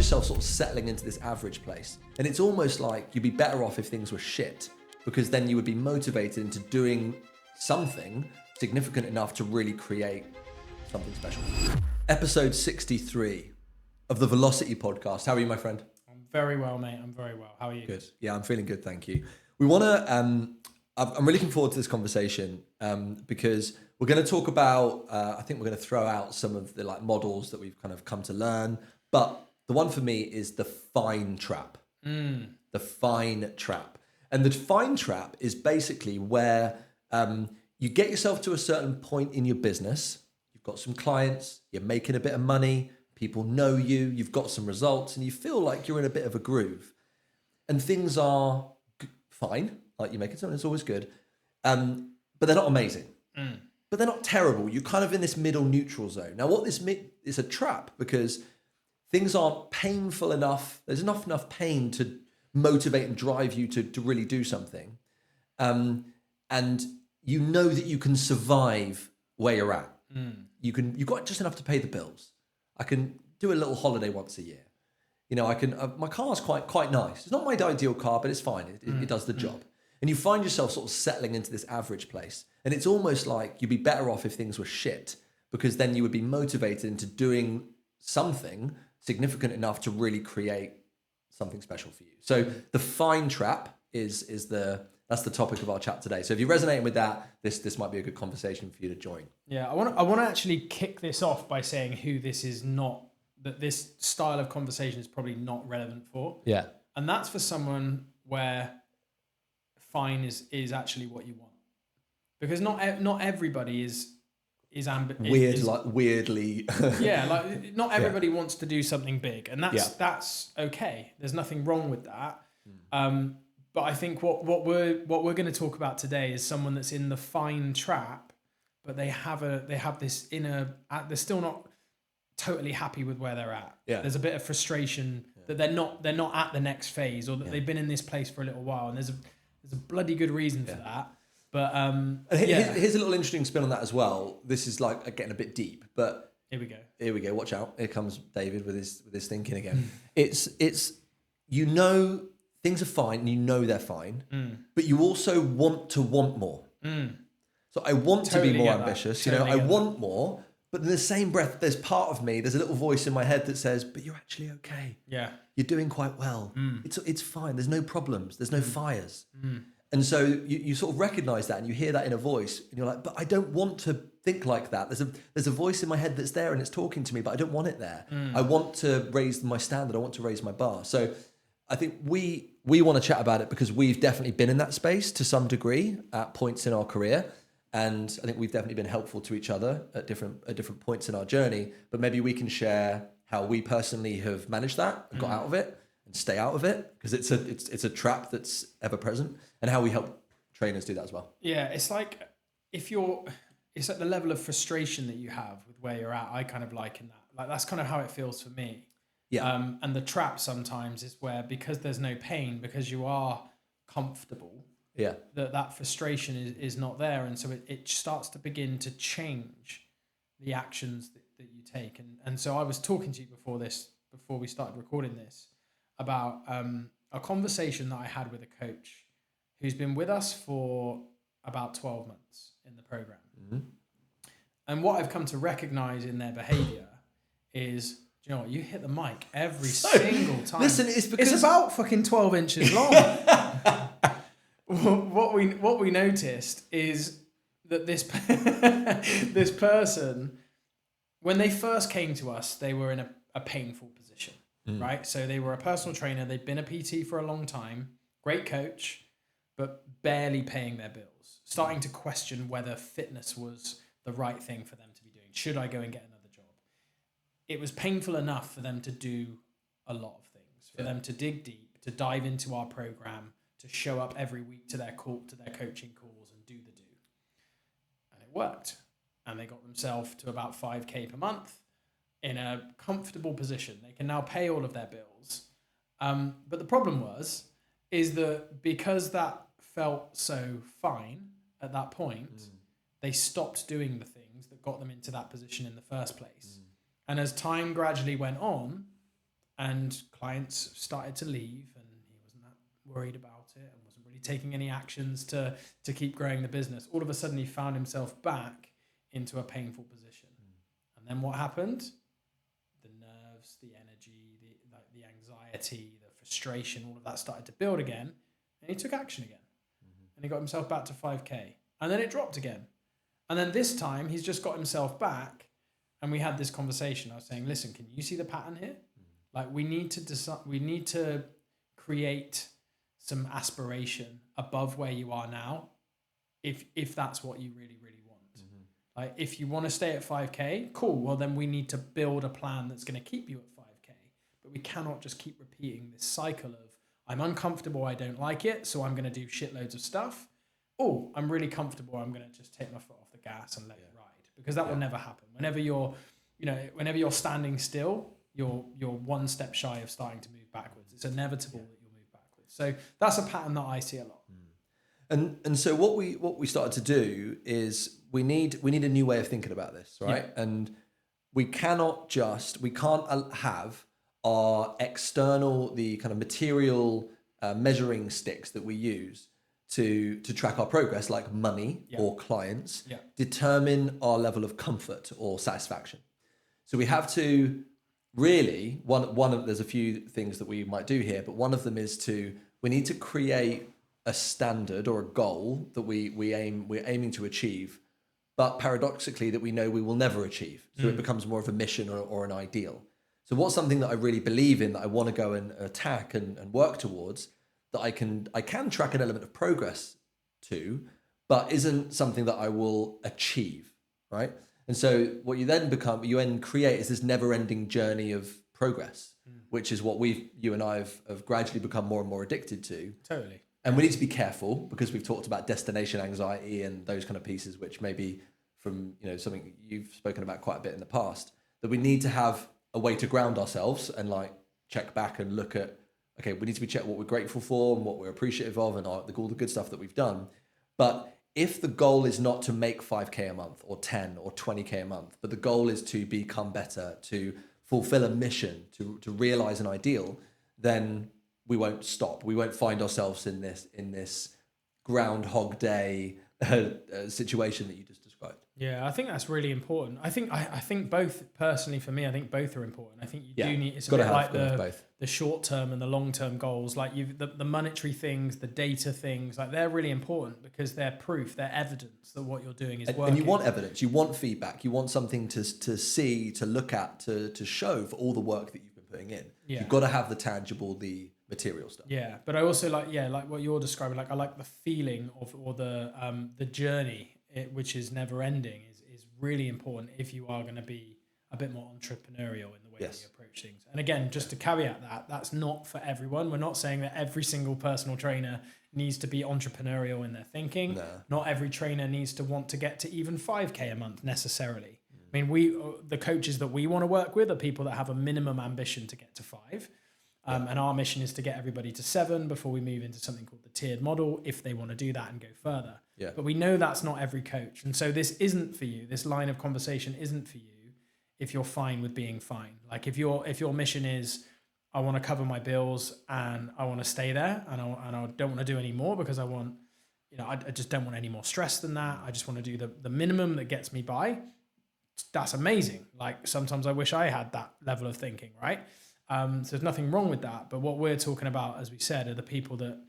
yourself sort of settling into this average place. And it's almost like you'd be better off if things were shit, because then you would be motivated into doing something significant enough to really create something special. Episode 63 of the Velocity podcast. How are you, my friend? I'm very well, mate. I'm very well. How are you? Good. Yeah, I'm feeling good, thank you. We want to, I'm really looking forward to this conversation because we're going to talk about, I think we're going to throw out some of the models that we've kind of come to learn. But the one for me is the fine trap. The fine trap. And the fine trap is basically where you get yourself to a certain point in your business. You've got some clients, you're making a bit of money, people know you, you've got some results, and you feel like you're in a bit of a groove. And things are fine, like you're making something that's always good, but they're not amazing. But they're not terrible. You're kind of in this middle neutral zone. Now, what this is a trap, because things aren't painful enough. There's enough pain to motivate and drive you to really do something. And you know that you can survive where you're at. You've got just enough to pay the bills. I can do a little holiday once a year. You know, I can. My car's quite nice. It's not my ideal car, but it's fine. It does the job. And you find yourself sort of settling into this average place. And it's almost like you'd be better off if things were shit, because then you would be motivated into doing something significant enough to really create something special for you. So the fine trap that's the topic of our chat today. So if you're resonating with that, this might be a good conversation for you to join. Yeah, I want to actually kick this off by saying who this is not, that this style of conversation is probably not relevant for. Yeah. And that's for someone where fine is actually what you want. Because not everybody is weirdly. Yeah, like not everybody wants to do something big, and that's okay. There's nothing wrong with that. But I think what we're going to talk about today is someone that's in the fine trap, but they have this inner. They're still not totally happy with where they're at. Yeah. There's a bit of frustration that they're not at the next phase, or that they've been in this place for a little while, and there's a bloody good reason for that. But here's a little interesting spin on that as well. This is like getting a bit deep, but here we go. Watch out! Here comes David with his thinking again. It's things are fine, and you know they're fine, but you also want more. So I want to be more ambitious. I want more, but in the same breath, there's part of me. There's a little voice in my head that says, "But you're actually okay. Yeah, you're doing quite well. It's fine. There's no problems. There's no fires." And so you sort of recognize that, and you hear that in a voice, and you're like, but I don't want to think like that. There's a voice in my head that's there, and it's talking to me, but I don't want it there. I want to raise my standard. I want to raise my bar. So I think we want to chat about it because we've definitely been in that space to some degree at points in our career. And I think we've definitely been helpful to each other at different points in our journey. But maybe we can share how we personally have managed that and got out of it and stay out of it, because it's a trap that's ever present, and how we help trainers do that as well. Yeah, it's like it's like the level of frustration that you have with where you're at. I kind of liken that. Like that's kind of how it feels for me. Yeah. And the trap sometimes is where, because there's no pain, because you are comfortable, that frustration is not there, and so it starts to begin to change the actions that you take. And so I was talking to you before we started recording this, about a conversation that I had with a coach who's been with us for about 12 months in the program. And what I've come to recognize in their behavior is, do you know what, you hit the mic every single time. Listen, it's about fucking 12 inches long. What we noticed is that this person, when they first came to us, they were in a painful position, right? So they were a personal trainer. They'd been a PT for a long time, great coach, but barely paying their bills, starting to question whether fitness was the right thing for them to be doing. Should I go and get another job? It was painful enough for them to do a lot of things, for them to dig deep, to dive into our program, to show up every week to their coaching calls and do the do. And it worked. And they got themselves to about 5K per month in a comfortable position. They can now pay all of their bills. But the problem is that because that felt so fine at that point, they stopped doing the things that got them into that position in the first place. And as time gradually went on, and clients started to leave, and he wasn't that worried about it and wasn't really taking any actions to keep growing the business. All of a sudden, he found himself back into a painful position. And then what happened? The nerves, the energy, the anxiety, the frustration, all of that started to build again, and he took action again. And he got himself back to 5K. And then it dropped again. And then this time, he's just got himself back, and we had this conversation. I was saying, listen, can you see the pattern here? Like, we need to decide, we need to create some aspiration above where you are now, if that's what you really, really want. Like, if you want to stay at 5K, cool. Well, then we need to build a plan that's going to keep you at 5K. But we cannot just keep repeating this cycle of, I'm uncomfortable, I don't like it, so I'm going to do shitloads of stuff. Oh, I'm really comfortable, I'm going to just take my foot off the gas and let it ride. Because that will never happen. Whenever you're standing still, you're one step shy of starting to move backwards. It's inevitable that you'll move backwards. So that's a pattern that I see a lot. And so what we started to do is we need a new way of thinking about this, right? Yeah. And we can't have our external, the kind of material measuring sticks that we use to track our progress, like money or clients, determine our level of comfort or satisfaction. So we have to really, there's a few things that we might do here, but one of them is we need to create a standard or a goal that we're aiming to achieve, but paradoxically that we know we will never achieve. So it becomes more of a mission or an ideal. So what's something that I really believe in, that I want to go and attack and work towards, that I can track an element of progress to, but isn't something that I will achieve, right? And so what you then create is this never-ending journey of progress, which is what you and I have gradually become more and more addicted to. Totally. And we need to be careful, because we've talked about destination anxiety and those kind of pieces, which may be from something you've spoken about quite a bit in the past, that we need to have a way to ground ourselves and like check back and look at, okay, we need to be check what we're grateful for and what we're appreciative of and all the good stuff that we've done. But if the goal is not to make 5K a month or 10 or 20K a month, but the goal is to become better, to fulfill a mission, to realize an ideal, then we won't stop. We won't find ourselves in this Groundhog Day situation that you just described. Yeah, I think that's really important. I think both, personally for me, I think both are important. I think you do need, it's a bit like the short term and the long term goals. Like the monetary things, the data things, like they're really important because they're proof, they're evidence that what you're doing is working. And you want evidence, you want feedback, you want something to see, to look at, to show for all the work that you've been putting in. Yeah. You've got to have the tangible, the material stuff. Yeah, but I also like what you're describing. Like I like the feeling of, or the journey, which is never ending, is really important if you are going to be a bit more entrepreneurial in the way that you approach things. And again, just to caveat that's not for everyone. We're not saying that every single personal trainer needs to be entrepreneurial in their thinking. No. Not every trainer needs to want to get to even 5K a month necessarily. I mean, the coaches that we want to work with are people that have a minimum ambition to get to 5. And our mission is to get everybody to 7 before we move into something called the tiered model, if they want to do that and go further. Yeah. But we know that's not every coach. And so this isn't for you. This line of conversation isn't for you if you're fine with being fine. Like if your mission is, I want to cover my bills and I want to stay there and I don't want to do any more because I want, I just don't want any more stress than that. I just want to do the minimum that gets me by. That's amazing. Like sometimes I wish I had that level of thinking, right? So there's nothing wrong with that. But what we're talking about, as we said, are the people that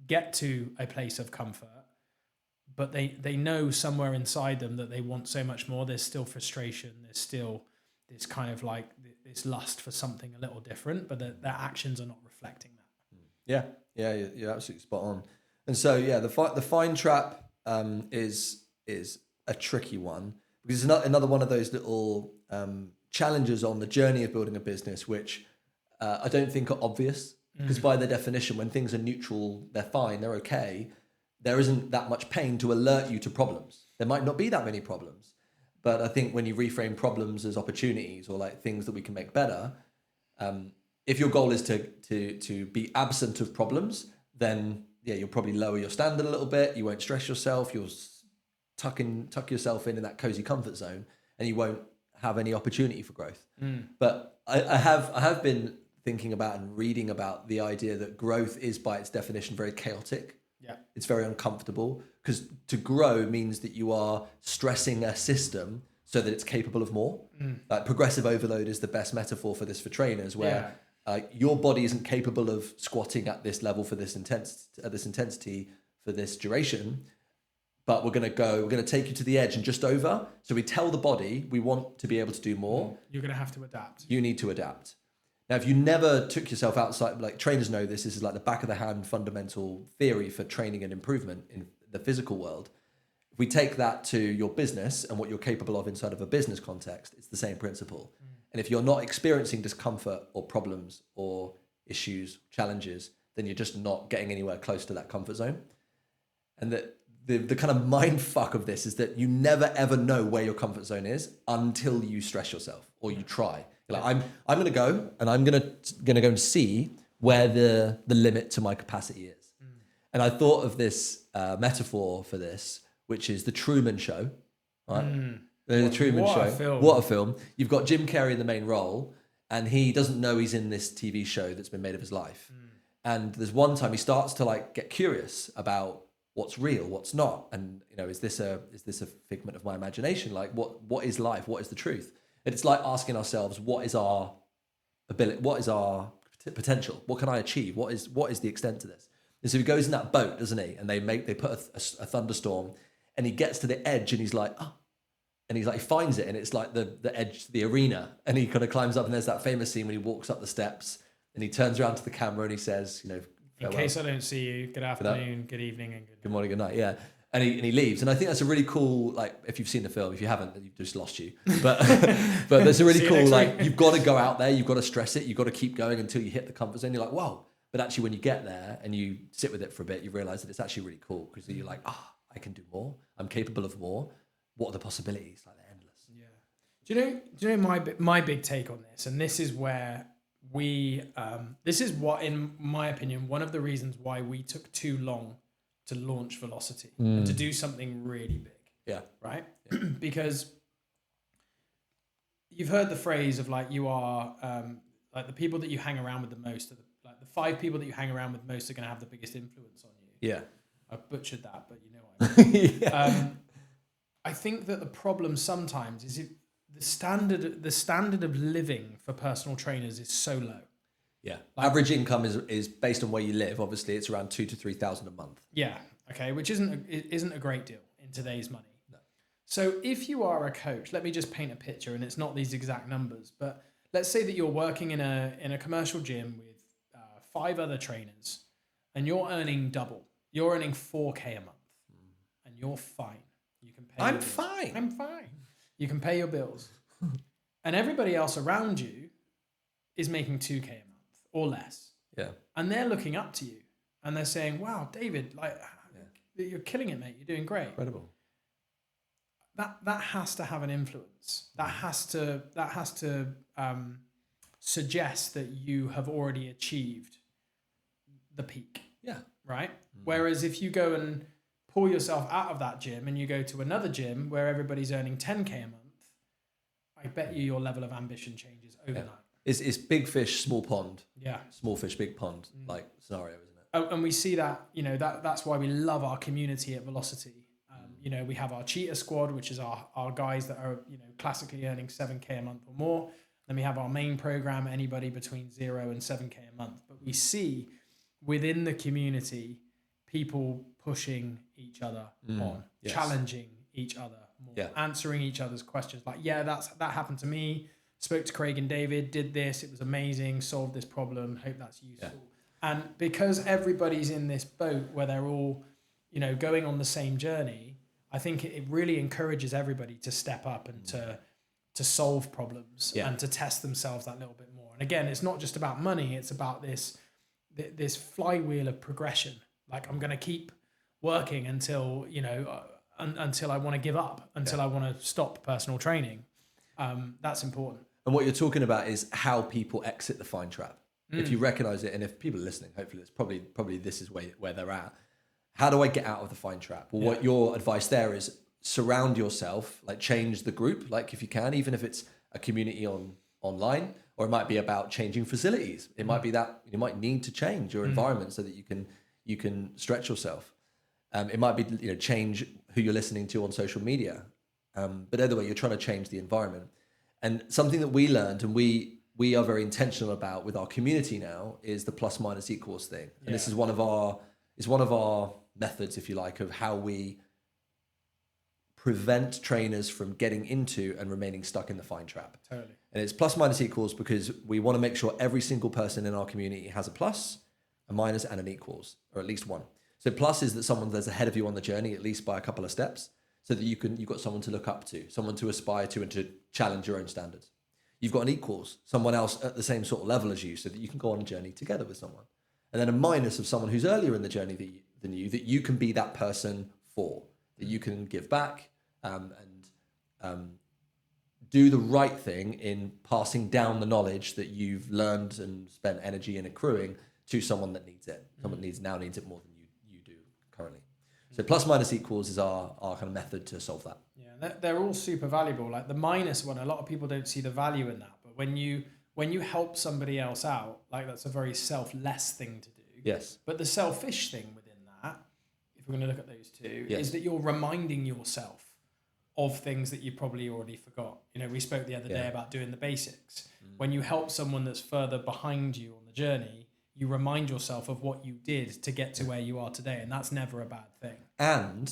get to a place of comfort, but they know somewhere inside them that they want so much more. There's still frustration. There's still this kind of like this lust for something a little different, but their actions are not reflecting that. Yeah, you're absolutely spot on. And so, the fine trap is a tricky one, because it's another one of those little challenges on the journey of building a business, which I don't think are obvious, because by their definition, when things are neutral, they're fine, they're okay. There isn't that much pain to alert you to problems. There might not be that many problems, but I think when you reframe problems as opportunities or like things that we can make better, if your goal is to be absent of problems, then you'll probably lower your standard a little bit. You won't stress yourself. You'll tuck yourself in that cozy comfort zone, and you won't have any opportunity for growth. But I have been thinking about and reading about the idea that growth is by its definition very chaotic. Yeah. It's very uncomfortable because to grow means that you are stressing a system so that it's capable of more. Like progressive overload is the best metaphor for this for trainers, where your body isn't capable of squatting at this level for this intensity for this duration, but we're going to take you to the edge and just over. So we tell the body we want to be able to do more. You're going to have to adapt. You need to adapt. Now, if you never took yourself outside, like trainers know this is like the back of the hand fundamental theory for training and improvement in the physical world. If we take that to your business and what you're capable of inside of a business context, it's the same principle. And if you're not experiencing discomfort or problems or issues, challenges, then you're just not getting anywhere close to that comfort zone. And that the kind of mind fuck of this is that you never ever know where your comfort zone is until you stress yourself or you try. You're like, I'm going to go and I'm going to go and see where the limit to my capacity is. And I thought of this metaphor for this, which is the Truman Show, right? The Truman Show. What a film. You've got Jim Carrey in the main role, and he doesn't know he's in this TV show that's been made of his life. And there's one time he starts to like get curious about what's real, what's not, and is this a figment of my imagination? Like what is life? What is the truth? And it's like asking ourselves, what is our ability? What is our potential? What can I achieve? What is the extent to this? And so he goes in that boat, doesn't he? And they put a thunderstorm, and he gets to the edge, and he's like, oh. And he's like, he finds it, and it's like the edge to the arena. And he kind of climbs up, and there's that famous scene when he walks up the steps, and he turns around to the camera, and he says, in case I don't see you, good afternoon, good evening, and good morning, good night. Yeah. And he leaves. And I think that's a really cool, like, if you've seen the film, if you haven't, then you've just lost you. But but there's a really cool, like, you've got to go out there, you've got to stress it, you've got to keep going until you hit the comfort zone. You're like, whoa. But actually, when you get there and you sit with it for a bit, you realize that it's actually really cool because you're like, I can do more. I'm capable of more. What are the possibilities? Like, they're endless. Yeah. Do you know my big take on this? And this is where this is what, in my opinion, one of the reasons why we took too long to launch Velocity and to do something really big. Yeah. Right? Yeah. Because you've heard the phrase of like, you are like the people that you hang around with the most, like the 5 people that you hang around with most are going to have the biggest influence on you. Yeah. I butchered that, but you know what I mean. Yeah. I think that the problem sometimes is the standard of living for personal trainers is so low. Yeah. Average income is based on where you live. Obviously, it's around 2,000 to 3,000 a month. Yeah. Okay. Which isn't a great deal in today's money. No. So if you are a coach, let me just paint a picture, and it's not these exact numbers, but let's say that you're working in a commercial gym with 5 other trainers, and you're earning double. You're earning 4K a month, and you're fine. You can pay. I'm fine. I'm fine. You can pay your bills, and everybody else around you is making 2K a month or less. Yeah. And they're looking up to you, and they're saying, "Wow, David, like you're killing it, mate. You're doing great." Incredible. That has to have an influence. That has to suggest that you have already achieved the peak. Yeah. Right. Whereas if you go and pull yourself out of that gym and you go to another gym where everybody's earning 10K a month, I bet you your level of ambition changes overnight. Yeah. It's big fish, small pond. Yeah. Small fish, big pond, like scenario, isn't it? And we see that, that's why we love our community at Velocity. We have our cheetah squad, which is our guys that are, classically earning 7K a month or more. Then we have our main program, anybody between 0 and 7K a month. But we see within the community, people pushing each other on, yes. Challenging each other more, answering each other's questions. Like, that happened to me. Spoke to Craig and David, did this. It was amazing. Solved this problem. Hope that's useful. Yeah. And because everybody's in this boat where they're all, going on the same journey, I think it really encourages everybody to step up and to solve problems and to test themselves that little bit more. And again, it's not just about money. It's about this flywheel of progression. Like, I'm going to keep working until I want to give up, until I want to stop personal training. That's important. And what you're talking about is how people exit the fine trap. If you recognize it, and if people are listening, hopefully it's probably this is where they're at. How do I get out of the fine trap? Well, what your advice there is, surround yourself, like change the group, like if you can, even if it's a community on online, or it might be about changing facilities. It might be that you might need to change your environment so that you can stretch yourself. It might be change who you're listening to on social media. But either way, you're trying to change the environment. And something that we learned, and we are very intentional about with our community now, is the plus minus equals thing. And this is one of our methods, if you like, of how we prevent trainers from getting into and remaining stuck in the fine trap. Totally. And it's plus minus equals because we want to make sure every single person in our community has a plus, a minus, and an equals, or at least one. So plus is that someone that's ahead of you on the journey, at least by a couple of steps, so that you've got someone to look up to, someone to aspire to, and to challenge your own standards. You've got an equals, someone else at the same sort of level as you, so that you can go on a journey together with someone. And then a minus of someone who's earlier in the journey than you, that you can be that person for, that you can give back and do the right thing in passing down the knowledge that you've learned and spent energy in accruing to someone that needs it. Someone now needs it more than you do currently. So plus minus equals is our kind of method to solve that. Yeah, they're all super valuable. Like the minus one, a lot of people don't see the value in that. But when you help somebody else out, like that's a very selfless thing to do. Yes. But the selfish thing within that, if we're going to look at those two, is that you're reminding yourself of things that you probably already forgot. We spoke the other day about doing the basics. When you help someone that's further behind you on the journey, you remind yourself of what you did to get to where you are today, and that's never a bad thing. And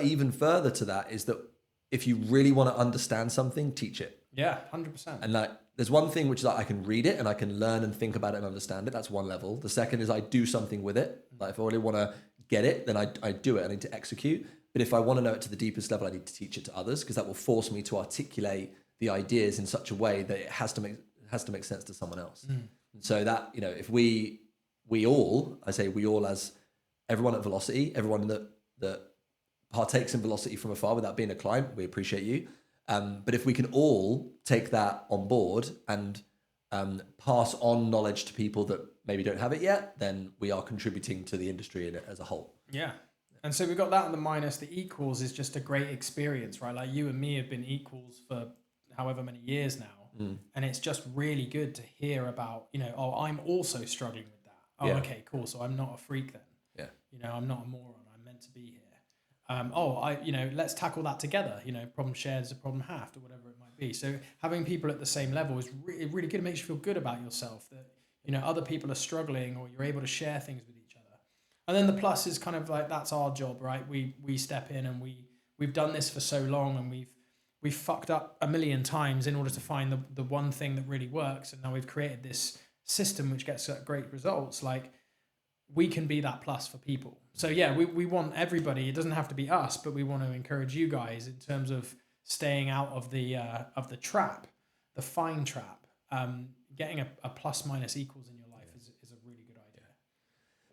even further to that is that if you really want to understand something, teach it. Yeah, 100%. And there's one thing which is I can read it and I can learn and think about it and understand it. That's one level. The second is I do something with it. Like if I really want to get it, then I do it. I need to execute. But if I want to know it to the deepest level, I need to teach it to others, because that will force me to articulate the ideas in such a way that it has to make sense to someone else. And so that, if we all as everyone at Velocity, everyone that partakes in Velocity from afar without being a client, we appreciate you. But if we can all take that on board and pass on knowledge to people that maybe don't have it yet, then we are contributing to the industry as a whole. Yeah. And so we've got that and the minus. The equals is just a great experience, right? Like you and me have been equals for however many years now. And it's just really good to hear about, I'm also struggling with that. Oh, okay, cool. So I'm not a freak then. Yeah. I'm not a moron. I'm meant to be here. Let's tackle that together. Problem shared is a problem halved, or whatever it might be. So having people at the same level is really, really good. It makes you feel good about yourself that, other people are struggling, or you're able to share things with each other. And then the plus is kind of like, that's our job, right? We step in and we've done this for so long, and we've fucked up a million times in order to find the one thing that really works. And now we've created this system which gets great results. Like, we can be that plus for people. So yeah, we want everybody. It doesn't have to be us, but we want to encourage you guys in terms of staying out of the trap, the fine trap. Getting a plus minus equals in your life is a really good idea.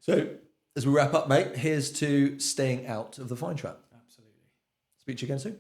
So as we wrap up, mate, here's to staying out of the fine trap. Absolutely. Speak to you again soon.